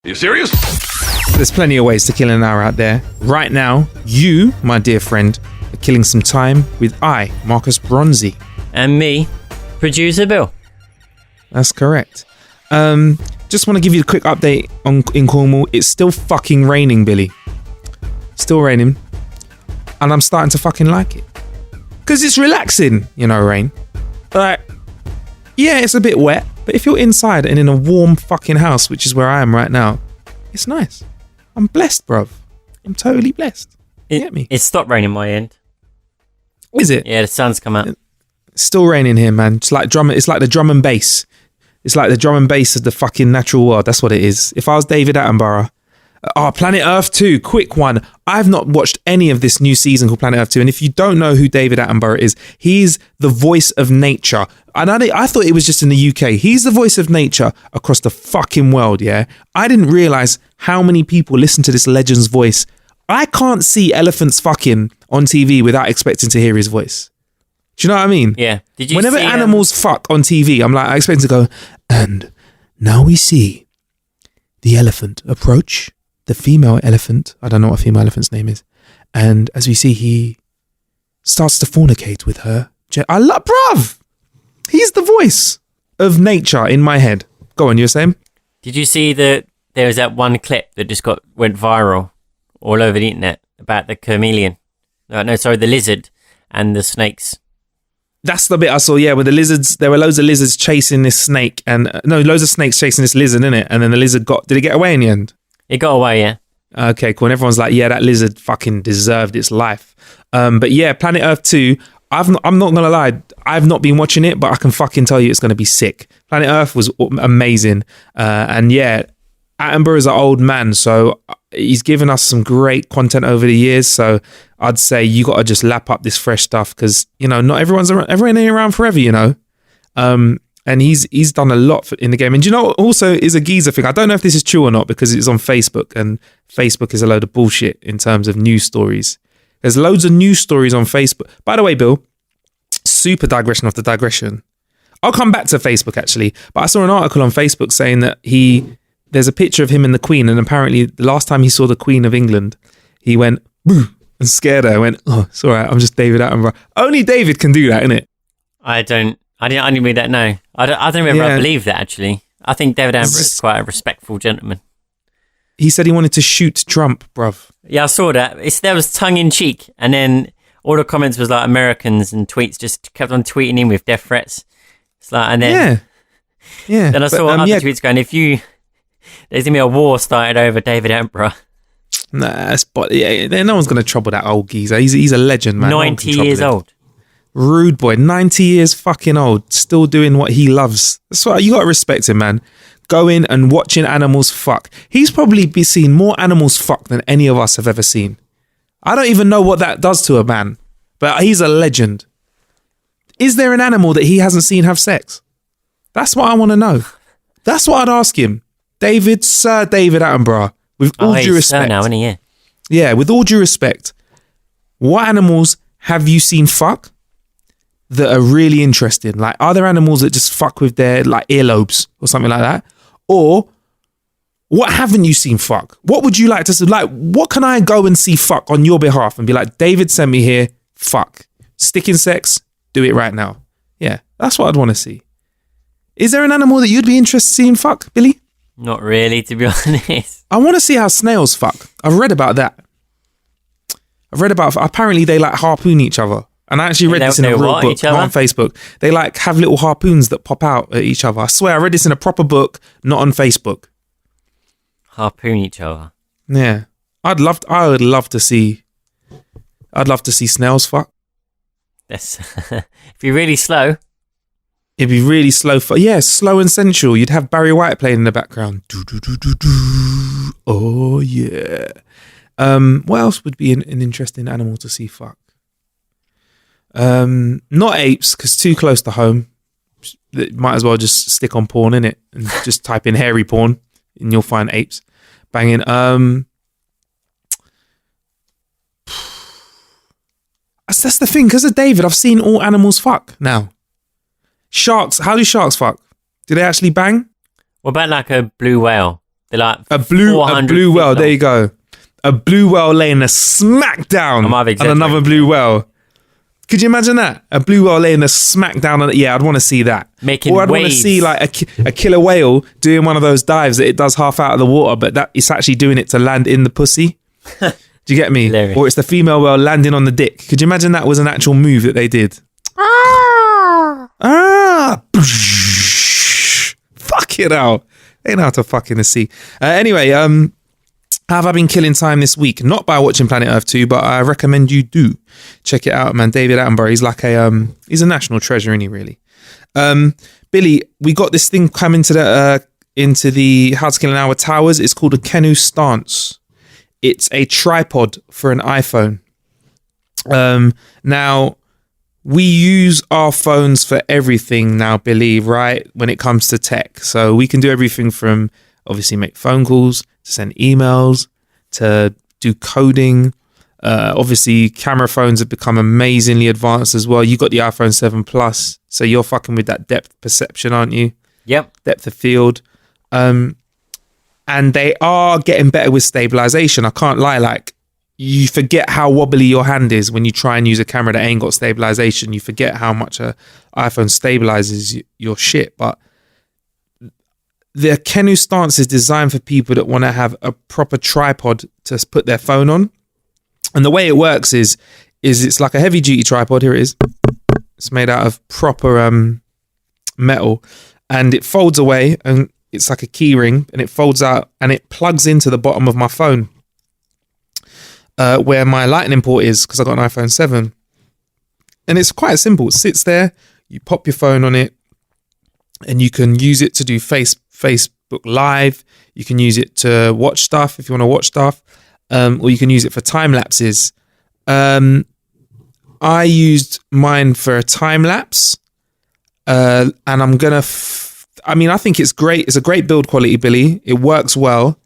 You serious? There's plenty of ways to kill an hour out there. Right now, you, my dear friend, are killing some time with I, Marcus Bronzy. And me, Producer Bill. That's correct. Just want to give you a quick update in Cornwall. It's still fucking raining, Billy. Still raining. And I'm starting to fucking like it. Because it's relaxing, you know, rain. Like, yeah, it's a bit wet. But if you're inside and in a warm fucking house, which is where I am right now, it's nice. I'm blessed, bruv. I'm totally blessed. You get me? It stopped raining my end. Is it? Yeah, the sun's come out. It's still raining here, man. It's like the drum and bass. It's like the drum and bass of the fucking natural world. That's what it is. If I was David Attenborough, Planet Earth 2, quick one. I've not watched any of this new season called Planet Earth 2. And if you don't know who David Attenborough is, he's the voice of nature. And I thought it was just in the UK. He's the voice of nature across the fucking world, yeah? I didn't realise how many people listen to this legend's voice. I can't see elephants fucking on TV without expecting to hear his voice. Do you know what I mean? Yeah. Did you Whenever see, animals fuck on TV, I'm like, I expect to go, and now we see the elephant approach the female elephant. I don't know what female elephant's name is. And as we see, he starts to fornicate with her. I love, bruv! He's the voice of nature in my head. Go on, you were saying? Did you see that there was that one clip that just went viral all over the internet about the chameleon? The lizard and the snakes. That's the bit I saw, yeah, with the lizards. There were loads of lizards chasing this snake, loads of snakes chasing this lizard, innit? And then the lizard did it get away in the end? It got away, yeah. Okay, cool. And everyone's like, yeah, that lizard fucking deserved its life. But yeah, Planet Earth 2, I'm not going to lie, I've not been watching it, but I can fucking tell you it's going to be sick. Planet Earth was amazing. And yeah, Attenborough is an old man, so he's given us some great content over the years. So I'd say you got to just lap up this fresh stuff because, you know, not everyone ain't around forever, you know. And he's done a lot in the game. And do you know what also is a geezer thing? I don't know if this is true or not because it's on Facebook and Facebook is a load of bullshit in terms of news stories. There's loads of news stories on Facebook. By the way, Bill, super digression off the digression. I'll come back to Facebook actually, but I saw an article on Facebook saying that there's a picture of him and the Queen, and apparently the last time he saw the Queen of England, he went, boo, and scared her. Went, oh, it's all right, I'm just David Attenborough. Only David can do that, innit? I didn't really know. I don't remember. I believe that actually. I think David Attenborough is quite a respectful gentleman. He said he wanted to shoot Trump, bruv. Yeah, I saw that. There was tongue in cheek, and then all the comments was like Americans and tweets just kept on tweeting in with death threats. It's like, and then yeah. Then I saw other tweets going, there's gonna be a war started over David Attenborough. Nah, no one's gonna trouble that old geezer. He's a legend, man. 90 years old. Rude boy, 90 years fucking old, still doing what he loves. That's why you gotta respect him, man. Going and watching animals fuck. He's probably seen more animals fuck than any of us have ever seen. I don't even know what that does to a man, but he's a legend. Is there an animal that he hasn't seen have sex? That's what I want to know. That's what I'd ask him. Sir David Attenborough, with all due respect. Now, isn't he? Yeah, with all due respect, what animals have you seen fuck that are really interesting? Like, are there animals that just fuck with their like earlobes or something like that? Or what haven't you seen fuck? What would you like to see? Like, what can I go and see fuck on your behalf and be like, David sent me here, fuck. Sticking sex, do it right now. Yeah, that's what I'd want to see. Is there an animal that you'd be interested in seeing fuck, Billy? Not really, to be honest. I want to see how snails fuck. I've read about that. Apparently they like harpoon each other. And I actually read this in a real book, not on Facebook. They like have little harpoons that pop out at each other. I swear I read this in a proper book, not on Facebook. Harpoon each other. Yeah. I would love to see snails fuck. If you're really slow. It'd be really slow. Slow and sensual. You'd have Barry White playing in the background. Do, do, do, do, do. Oh, yeah. What else would be an interesting animal to see fuck? Not apes, because too close to home. Might as well just stick on porn, innit? And just type in hairy porn and you'll find apes banging. That's the thing, because of David, I've seen all animals fuck now. Sharks, how do sharks fuck? Do they actually bang? What about like a blue whale? They're like a blue whale. There you go. A blue whale laying a smackdown on another blue whale. Could you imagine that? A blue whale laying a smackdown on it. Yeah, I'd want to see that. Or I'd want to see like a killer whale doing one of those dives that it does half out of the water, but that it's actually doing it to land in the pussy. Do you get me? Hilarious. Or it's the female whale landing on the dick. Could you imagine that was an actual move that they did? Fuck it out. They know how to fuck in the sea. Anyway, how have I been killing time this week? Not by watching Planet Earth 2, but I recommend you do. Check it out, man. David Attenborough, he's like he's a national treasure, isn't he, really? Billy, we got this thing coming into the How to Kill an Hour towers. It's called a Kenu Stance. It's a tripod for an iPhone. Now, we use our phones for everything now, Billy, right? When it comes to tech. So we can do everything from obviously make phone calls, to send emails, to do coding. Obviously, camera phones have become amazingly advanced as well. You got the iPhone 7 Plus, so you're fucking with that depth perception, aren't you? Yep. Depth of field. And they are getting better with stabilization. I can't lie, like, you forget how wobbly your hand is when you try and use a camera that ain't got stabilization. You forget how much an iPhone stabilizes your shit. But the Kenu Stance is designed for people that want to have a proper tripod to put their phone on. And the way it works is it's like a heavy duty tripod. Here it is. It's made out of proper metal, and it folds away, and it's like a key ring, and it folds out, and it plugs into the bottom of my phone. Where my lightning port is, because I got an iPhone 7. And it's quite simple. It sits there, you pop your phone on it, and you can use it to do Facebook Live. You can use it to watch stuff if you want to watch stuff, or you can use it for time lapses. I used mine for a time lapse, and I'm gonna. I think it's great. It's a great build quality, Billy. It works well.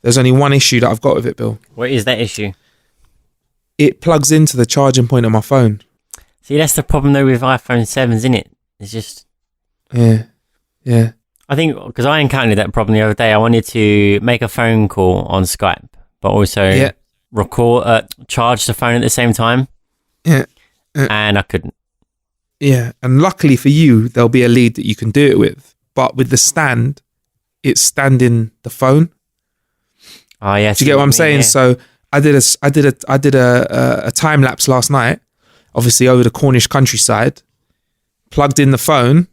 There's only one issue that I've got with it, Bill. What is that issue? It plugs into the charging point of my phone. See, that's the problem though with iPhone 7s, isn't it? It's just... Yeah. I think, because I encountered that problem the other day. I wanted to make a phone call on Skype, but also charge the phone at the same time. Yeah. And I couldn't. Yeah, and luckily for you, there'll be a lead that you can do it with. But with the stand, it's standing the phone. Oh yeah. Do you get what I'm saying? Yeah. So I did a time lapse last night, obviously over the Cornish countryside, plugged in the phone,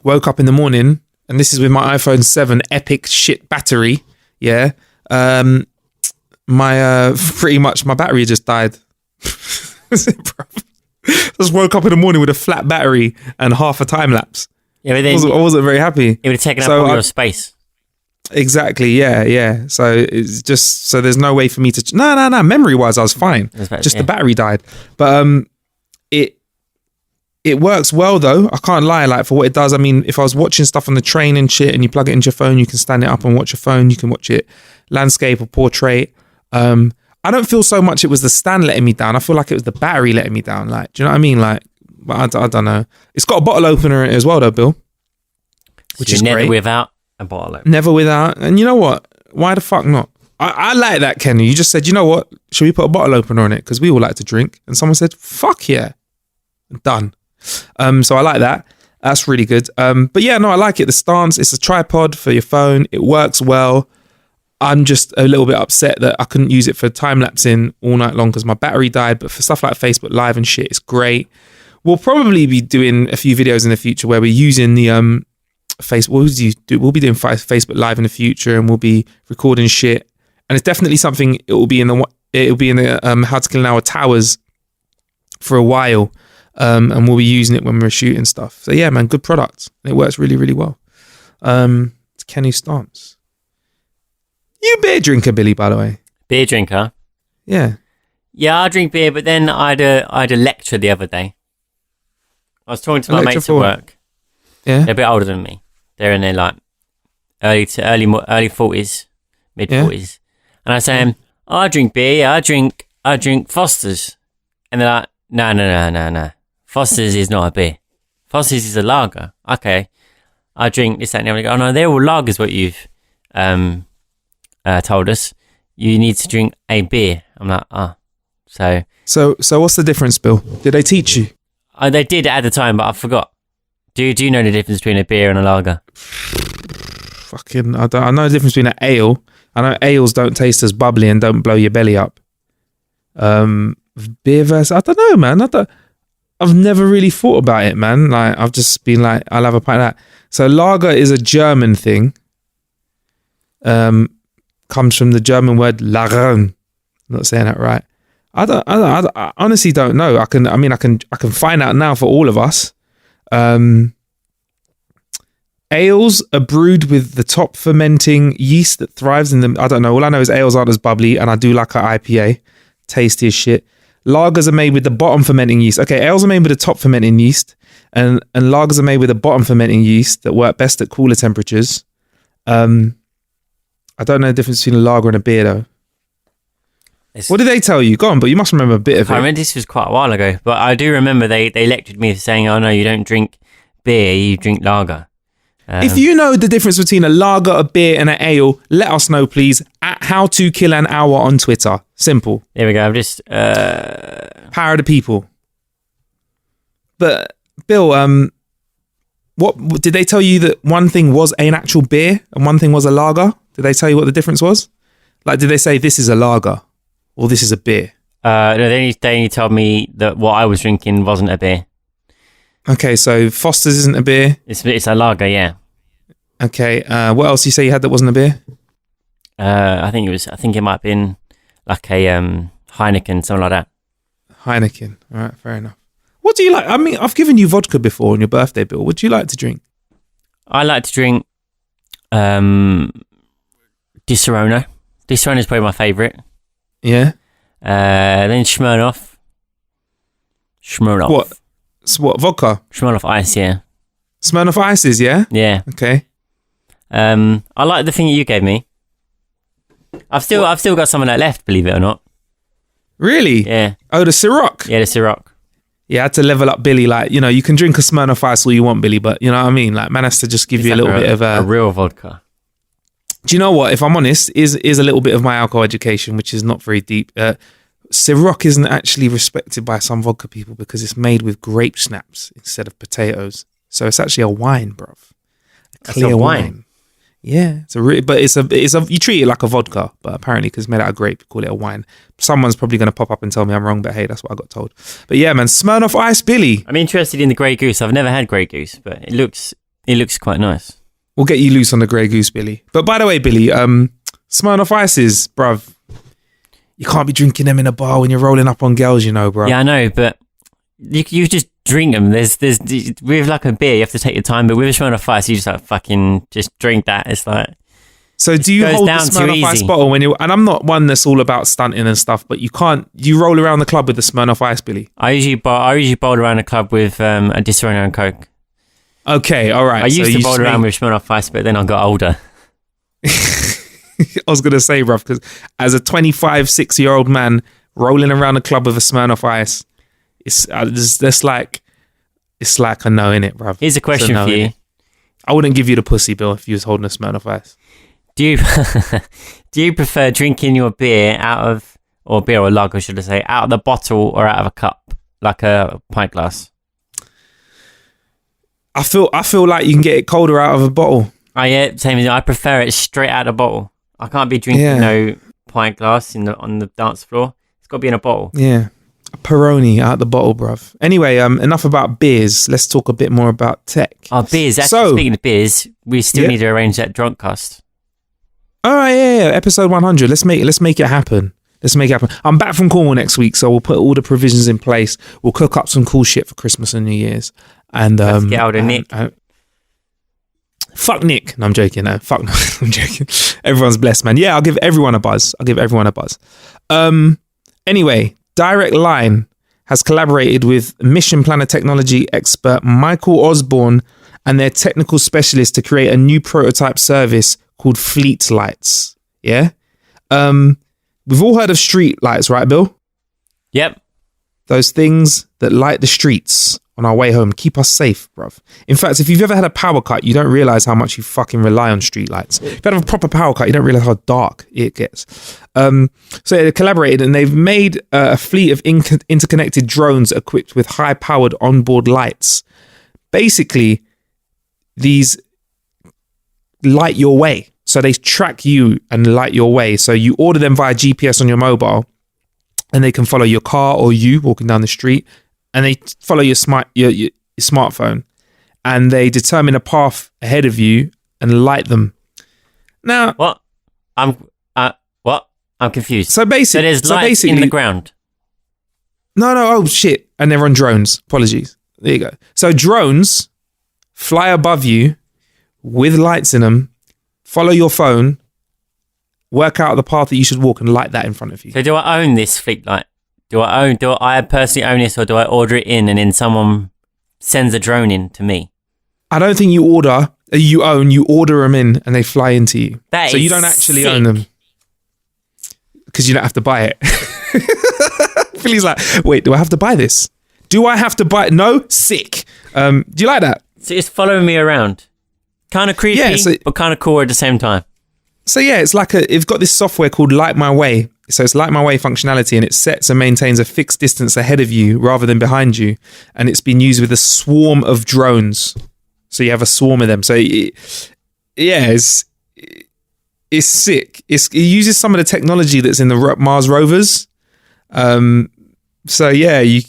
woke up in the morning, and this is with my iPhone 7 epic shit battery. Yeah. Pretty much my battery just died. Just woke up in the morning with a flat battery and half a time lapse. Yeah, but then I wasn't very happy. It would have taken up all your space. Exactly, yeah. So it's just, so there's no way for me to... No. Memory-wise, I was fine. The battery died. But it works well, though. I can't lie, like, for what it does. I mean, if I was watching stuff on the train and shit, and you plug it into your phone, you can stand it up and watch your phone. You can watch it landscape or portrait. I don't feel so much it was the stand letting me down. I feel like it was the battery letting me down. Like, do you know what I mean? Like, but I don't know. It's got a bottle opener in it as well, though, Bill. Which is never great. Without a bottle opener. Never without. And you know what? Why the fuck not? I like that, Kenny. You just said, you know what? Should we put a bottle opener on it? Because we all like to drink. And someone said, fuck yeah. Done. So I like that. That's really good. But yeah, no, I like it. The stance, it's a tripod for your phone. It works well. I'm just a little bit upset that I couldn't use it for time lapsing all night long because my battery died. But for stuff like Facebook Live and shit, it's great. We'll probably be doing a few videos in the future where we're using the We'll be doing Facebook Live in the future, and we'll be recording shit. And it's definitely something. It will be in the How to Kill an Hour towers for a while, and we'll be using it when we're shooting stuff. So yeah, man, good product. It works really, really well. It's Kenu Stance. You beer drinker, Billy, by the way. Beer drinker? Yeah. Yeah, I drink beer, but then I had a lecture the other day. I was talking to my mates at work. Yeah. They're a bit older than me. They're in their like early 40s, mid 40s. And I say, I drink beer, yeah, I drink Foster's. And they're like, no. Foster's is not a beer. Foster's is a lager. Okay. I drink this, that, and the other. Oh no, they're all lagers what you've told us you need to drink a beer. I'm like, So what's the difference, Bill? Did they teach you? They did at the time, but I forgot. Do you know the difference between a beer and a lager? Fucking, I know the difference between an ale. I know ales don't taste as bubbly and don't blow your belly up. Beer versus, I don't know, man. I've never really thought about it, man. Like, I've just been like, I'll have a pint of that. So lager is a German thing. Comes from the German word Lagern. I'm not saying that right. I honestly don't know. I can find out now for all of us. Ales are brewed with the top fermenting yeast that thrives in them. I don't know. All I know is ales aren't as bubbly, and I do like an IPA. Tasty as shit. Lagers are made with the bottom fermenting yeast. Okay, ales are made with the top fermenting yeast, and lagers are made with the bottom fermenting yeast that work best at cooler temperatures. I don't know the difference between a lager and a beer, though. What did they tell you? Go on, but you must remember a bit of it. I remember this was quite a while ago, but I do remember they lectured me for saying, "Oh no, you don't drink beer, you drink lager." If you know the difference between a lager, a beer, and an ale, let us know, please. At How to Kill an Hour on Twitter. Simple. There we go. I've just power of the people. But Bill, what did they tell you that one thing was an actual beer and one thing was a lager? Did they tell you what the difference was? Like, did they say this is a lager or this is a beer? No, they only told me that what I was drinking wasn't a beer. Okay, so Foster's isn't a beer. It's a lager, yeah. Okay, what else you say you had that wasn't a beer? I think it might have been like a Heineken, something like that. Heineken. All right, fair enough. What do you like? I mean, I've given you vodka before on your birthday, Bill. What do you like to drink? I like to drink Disaronno. Disaronno is probably my favourite. Yeah. Then Smirnoff. What? What, vodka? Smirnoff Ice, yeah. Smirnoff Ices, yeah? Yeah. Okay. I like the thing that you gave me. I've still got some of that left, believe it or not. Really? Yeah. Oh, the Ciroc? Yeah, the Ciroc. Yeah, I had to level up Billy. Like, you know, you can drink a Smirnoff Ice all you want, Billy, but you know what I mean? Like, man has to just give you a little bit of a real vodka. Do you know what? If I'm honest, is a little bit of my alcohol education, which is not very deep. Ciroc isn't actually respected by some vodka people because it's made with grape snaps instead of potatoes. So it's actually a wine, bruv. A clear wine. Yeah, but it's a you treat it like a vodka, but apparently because it's made out of grape, call it a wine. Someone's probably going to pop up and tell me I'm wrong, but hey, that's what I got told. But yeah, man, Smirnoff Ice, Billy. I'm interested in the Grey Goose. I've never had Grey Goose, but it looks quite nice. We'll get you loose on the Grey Goose, Billy. But by the way, Billy, Smirnoff Ices, bruv, you can't be drinking them in a bar when you're rolling up on girls, you know, bruv. Yeah, I know, but you just drink them. There's with like a beer, you have to take your time, but with a Smirnoff Ice, you just like fucking just drink that. It's like, so do you hold the Smirnoff Ice bottle when you? And I'm not one that's all about stunting and stuff, but you roll around the club with the Smirnoff Ice, Billy. I usually bowl around the club with a Disaronno and Coke. Okay, all right. I used to bowl around with Smirnoff Ice, but then I got older. I was gonna say, bruv, because as a 25-6-year-old man rolling around the club with a Smirnoff Ice, it's like a no in it, bruv. Here's a question for you. I wouldn't give you the pussy, Bill, if you was holding a Smirnoff Ice. Do you prefer drinking your beer beer or lager, should I say, out of the bottle or out of a cup, like a pint glass? I feel like you can get it colder out of a bottle. Oh yeah, same as I prefer it straight out of the bottle. I can't be drinking no pint glass on the dance floor. It's got to be in a bottle. Yeah. A Peroni out the bottle, bruv. Anyway, enough about beers. Let's talk a bit more about tech. Oh, beers. Actually, speaking of beers, we still need to arrange that drunk cast. All right, yeah. Episode 100. Let's make it happen. I'm back from Cornwall next week, so we'll put all the provisions in place. We'll cook up some cool shit for Christmas and New Year's. And let's get out of Nick. Fuck Nick. No, I'm joking. No, fuck no. I'm joking. Everyone's blessed, man. Yeah, I'll give everyone a buzz. Anyway, Direct Line has collaborated with Mission Planner technology expert Michael Osborne and their technical specialists to create a new prototype service called Fleet Lights. Yeah? We've all heard of street lights, right, Bill? Yep. Those things that light the streets on our way home. Keep us safe, bruv. In fact, if you've ever had a power cut, you don't realize how much you fucking rely on streetlights. If you have a proper power cut, you don't realize how dark it gets. So they collaborated and they've made a fleet of interconnected drones equipped with high-powered onboard lights. Basically, these light your way. So they track you and light your way. So you order them via GPS on your mobile and they can follow your car or you walking down the street, and they follow your smartphone, and they determine a path ahead of you and light them. Now, what? I'm confused. So basically, there's lights in the ground. No. Oh shit! And they're on drones. Apologies. There you go. So drones fly above you with lights in them, follow your phone, work out the path that you should walk, and light that in front of you. So do I own this fleet light? Do I personally own this, or do I order it in and then someone sends a drone in to me? I don't think you order them in and they fly into you. So you don't actually own them because you don't have to buy it. Philly's like, wait, do I have to buy this? Do I have to buy it? No? Sick. Do you like that? So it's following me around. Kind of creepy, but kind of cool at the same time. So yeah, it's like it's got this software called Light My Way. So it's Light My Way functionality, and it sets and maintains a fixed distance ahead of you rather than behind you. And it's been used with a swarm of drones. So you have a swarm of them. So it's sick. It uses some of the technology that's in the Mars rovers. So yeah, you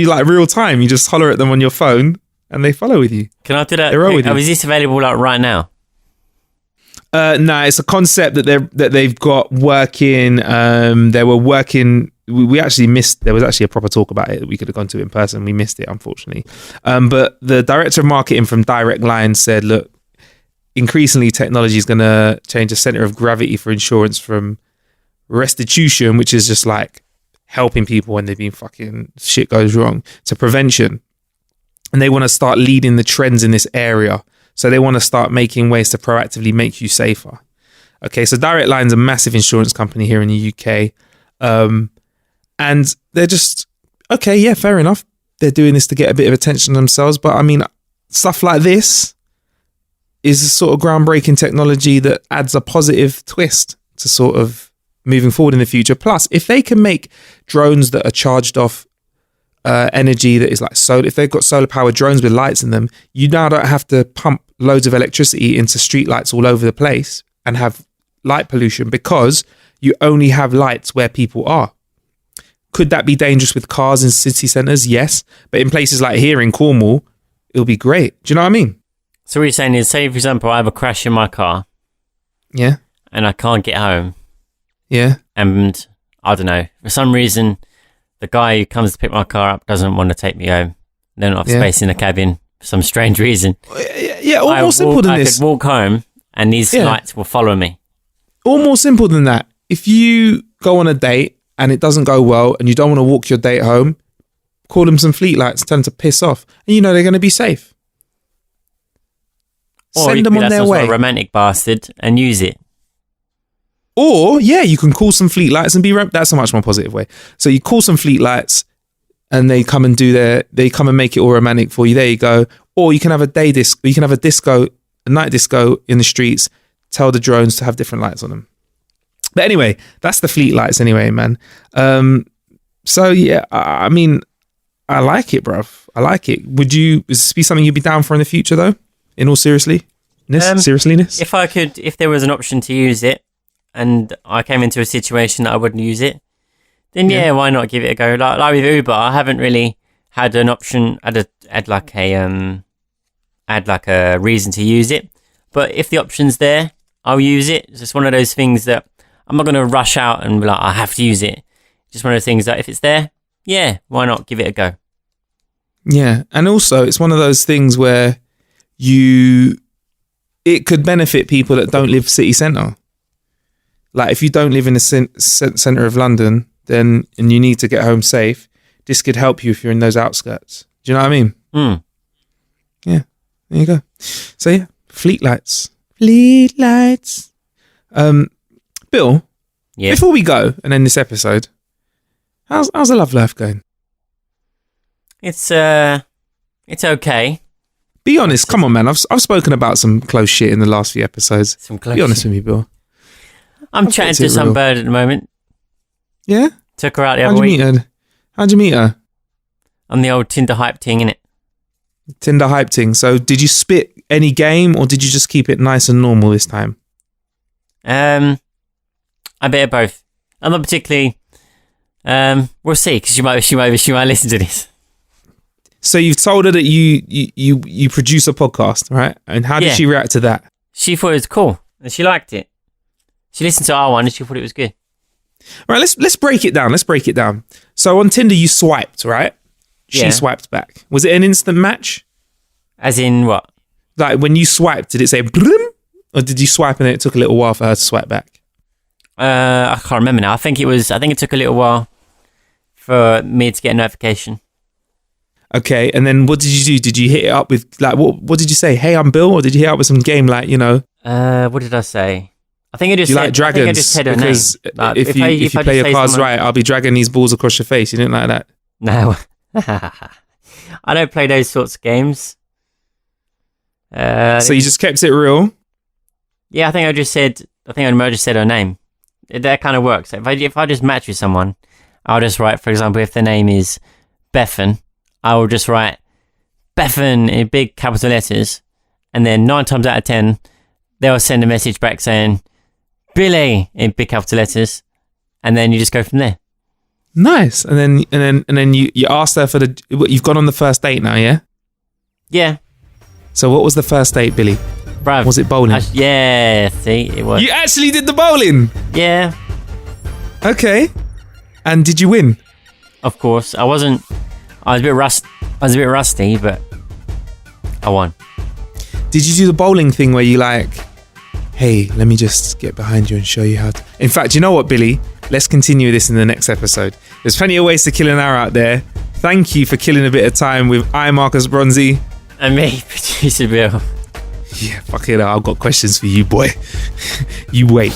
like real time. You just holler at them on your phone, and they follow with you. Can I do that? With you. Is this available like right now? No, it's a concept that they've got working. They were working. We actually missed. There was actually a proper talk about it that we could have gone to in person. We missed it, unfortunately. But the director of marketing from Direct Line said, "Look, increasingly technology is going to change the center of gravity for insurance from restitution, which is just like helping people when they've been fucking shit goes wrong, to prevention." And they want to start leading the trends in this area. So they want to start making ways to proactively make you safer. Okay, so Direct Line's a massive insurance company here in the UK. And they're just, okay, yeah, fair enough. They're doing this to get a bit of attention themselves. But I mean, stuff like this is a sort of groundbreaking technology that adds a positive twist to sort of moving forward in the future. Plus, if they can make drones that are charged off energy that is like solar, if they've got solar powered drones with lights in them, you now don't have to pump loads of electricity into street lights all over the place and have light pollution, because you only have lights where people are. Could that be dangerous with cars in city centres? Yes. But in places like here in Cornwall, it'll be great. Do you know what I mean? So what you're saying is, say for example, I have a crash in my car. Yeah. And I can't get home. Yeah. And I don't know, for some reason, the guy who comes to pick my car up doesn't want to take me home. They don't have space in the cabin for some strange reason. Yeah, all more simple than this. I could walk home and these lights will follow me. All more simple than that. If you go on a date and it doesn't go well and you don't want to walk your date home, call them some fleet lights, tell them to piss off. And you know they're going to be safe. Or send them on their way. Or a romantic bastard and use it. Or, yeah, you can call some fleet lights and be... That's a much more positive way. So you call some fleet lights and they come and they come and make it all romantic for you. There you go. Or you can have a day disco. You can have a night disco in the streets. Tell the drones to have different lights on them. But anyway, that's the fleet lights anyway, man. So yeah, I mean, I like it, bruv. I like it. Would this be something you'd be down for in the future, though? In all seriousness? If there was an option to use it, and I came into a situation that I wouldn't use it, then yeah, why not give it a go? Like with Uber, I haven't really had an option, had like a reason to use it. But if the option's there, I'll use it. It's just one of those things that I'm not going to rush out and be like, I have to use it. Just one of those things that if it's there, yeah, why not give it a go? Yeah, and also it's one of those things where it could benefit people that don't live city centre. Like if you don't live in the centre of London, and you need to get home safe, this could help you if you're in those outskirts. Do you know what I mean? Mm. Yeah, there you go. So yeah, fleet lights. Fleet lights. Bill, before we go and end this episode, how's the love life going? It's okay. Be honest, come on, man. I've spoken about some close shit in the last few episodes. Be honest with me, Bill. I'm chatting to some bird at the moment. Yeah? Took her out the other week. How'd you meet her? On the old Tinder hype thing, innit? Tinder hype thing. So did you spit any game or did you just keep it nice and normal this time? A bit of both. I'm not particularly... we'll see, because she might listen to this. So you've told her that you produce a podcast, right? And how did she react to that? She thought it was cool, and she liked it. She listened to our one, and she thought it was good. Right, let's break it down. So on Tinder, you swiped, right? She swiped back. Was it an instant match? As in what? Like when you swiped, did it say bloom? Or did you swipe and it took a little while for her to swipe back? I can't remember now. I think it took a little while for me to get a notification. Okay, and then what did you do? Did you hit it up with, like, what did you say? Hey, I'm Bill? Or did you hit it up with some game, like, you know? What did I say? I think I just you said... like dragons? I think I just said her because name. Like, if you play your cards right, I'll be dragging these balls across your face. You didn't like that? No. I don't play those sorts of games. So you just kept it real? Yeah, I think I just said her name. That kind of works. If I just match with someone, I'll just write, for example, if the name is Bethan, I will just write Bethan in big capital letters, and then 9 times out of 10, they'll send a message back saying Billy in big capital letters, and then you just go from there. Nice. And then you asked her for you've gone on the first date now, yeah? Yeah. So what was the first date, Billy? Bruv, was it bowling? Yeah, see, it was. You actually did the bowling? Yeah. Okay. And did you win? Of course. I was a bit rusty, but I won. Did you do the bowling thing where you like, hey, let me just get behind you and show you how to... In fact, you know what, Billy? Let's continue this in the next episode. There's plenty of ways to kill an hour out there. Thank you for killing a bit of time with I, Marcus Bronzy. And me, Producer Bill. Yeah, fuck it. I've got questions for you, boy. You wait.